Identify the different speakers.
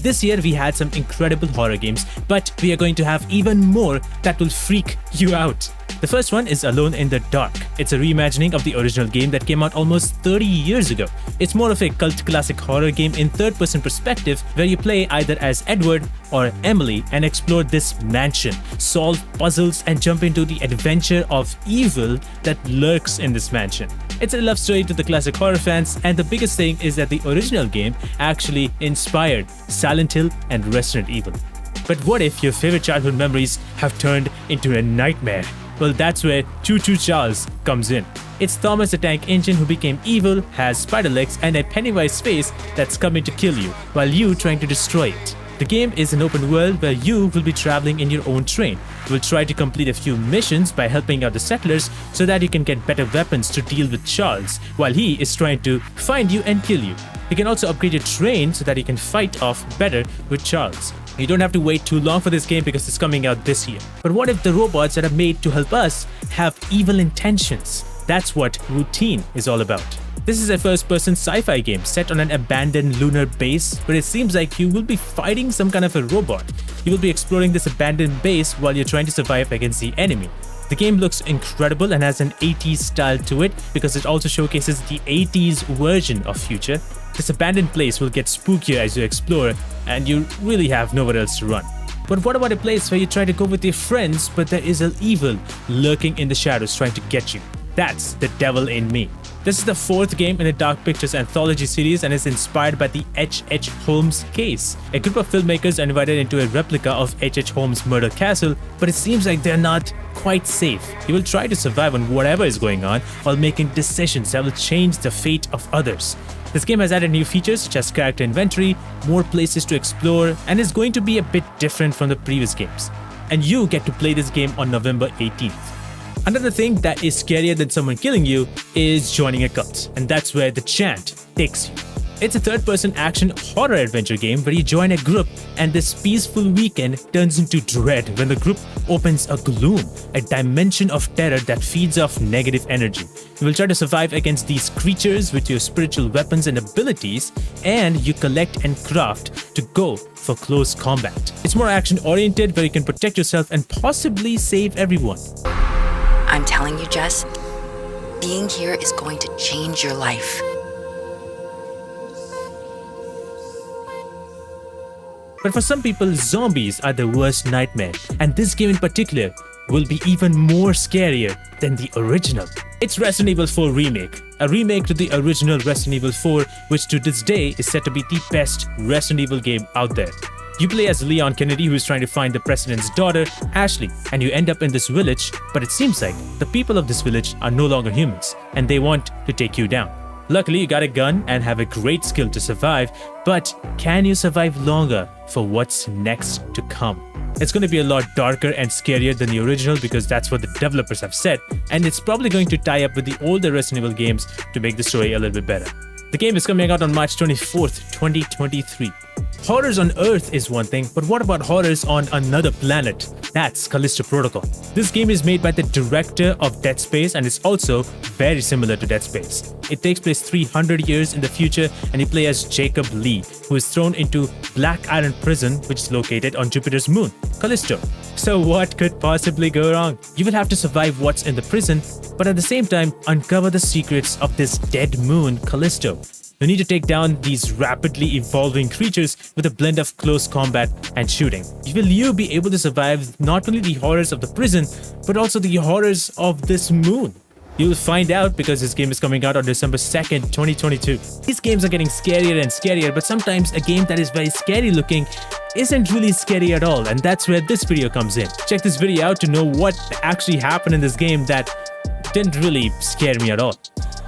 Speaker 1: This year we had some incredible horror games, but we are going to have even more that will freak you out. The first one is Alone in the Dark. It's a reimagining of the original game that came out almost 30 years ago. It's more of a cult classic horror game in third-person perspective where you play either as Edward or Emily and explore this mansion, solve puzzles and jump into the adventure of evil that lurks in this mansion. It's a love story to the classic horror fans, and the biggest thing is that the original game actually inspired Silent Hill and Resident Evil. But what if your favorite childhood memories have turned into a nightmare? Well, that's where Choo Choo Charles comes in. It's Thomas the Tank Engine who became evil, has spider legs and a Pennywise face that's coming to kill you, while you trying to destroy it. The game is an open world where you will be traveling in your own train. You will try to complete a few missions by helping out the settlers so that you can get better weapons to deal with Charles, while he is trying to find you and kill you. You can also upgrade your train so that you can fight off better with Charles. You don't have to wait too long for this game because it's coming out this year. But what if the robots that are made to help us have evil intentions? That's what Routine is all about. This is a first-person sci-fi game set on an abandoned lunar base where it seems like you will be fighting some kind of a robot. You will be exploring this abandoned base while you're trying to survive against the enemy. The game looks incredible and has an 80s style to it because it also showcases the 80s version of future. This abandoned place will get spookier as you explore, and you really have nowhere else to run. But what about a place where you try to go with your friends, but there is an evil lurking in the shadows trying to get you? That's The Devil in Me. This is the fourth game in the Dark Pictures anthology series and is inspired by the H.H. Holmes case. A group of filmmakers are invited into a replica of H.H. Holmes' murder castle, but it seems like they're not quite safe. You will try to survive on whatever is going on while making decisions that will change the fate of others. This game has added new features such as character inventory, more places to explore, and is going to be a bit different from the previous games. And you get to play this game on November 18th. Another thing that is scarier than someone killing you is joining a cult, and that's where The Chant takes you. It's a third-person action horror adventure game where you join a group and this peaceful weekend turns into dread when the group opens a gloom, a dimension of terror that feeds off negative energy. You will try to survive against these creatures with your spiritual weapons and abilities, and you collect and craft to go for close combat. It's more action-oriented where you can protect yourself and possibly save everyone.
Speaker 2: I'm telling you, Jess, being here is going to change your life.
Speaker 1: But for some people, zombies are the worst nightmare, and this game in particular will be even more scarier than the original. It's Resident Evil 4 Remake, a remake to the original Resident Evil 4, which to this day is said to be the best Resident Evil game out there. You play as Leon Kennedy, who is trying to find the president's daughter, Ashley, and you end up in this village, but it seems like the people of this village are no longer humans, and they want to take you down. Luckily, you got a gun and have a great skill to survive, but can you survive longer for what's next to come? It's going to be a lot darker and scarier than the original because that's what the developers have said, and it's probably going to tie up with the older Resident Evil games to make the story a little bit better. The game is coming out on March 24th, 2023. Horrors on Earth is one thing, but what about horrors on another planet? That's Callisto Protocol. This game is made by the director of Dead Space and is also very similar to Dead Space. It takes place 300 years in the future and you play as Jacob Lee, who is thrown into Black Iron Prison, which is located on Jupiter's moon, Callisto. So what could possibly go wrong? You will have to survive what's in the prison, but at the same time uncover the secrets of this dead moon, Callisto. You need to take down these rapidly evolving creatures with a blend of close combat and shooting. Will you be able to survive not only the horrors of the prison, but also the horrors of this moon? You'll find out because this game is coming out on December 2nd, 2022. These games are getting scarier and scarier, but sometimes a game that is very scary looking isn't really scary at all, and that's where this video comes in. Check this video out to know what actually happened in this game that didn't really scare me at all.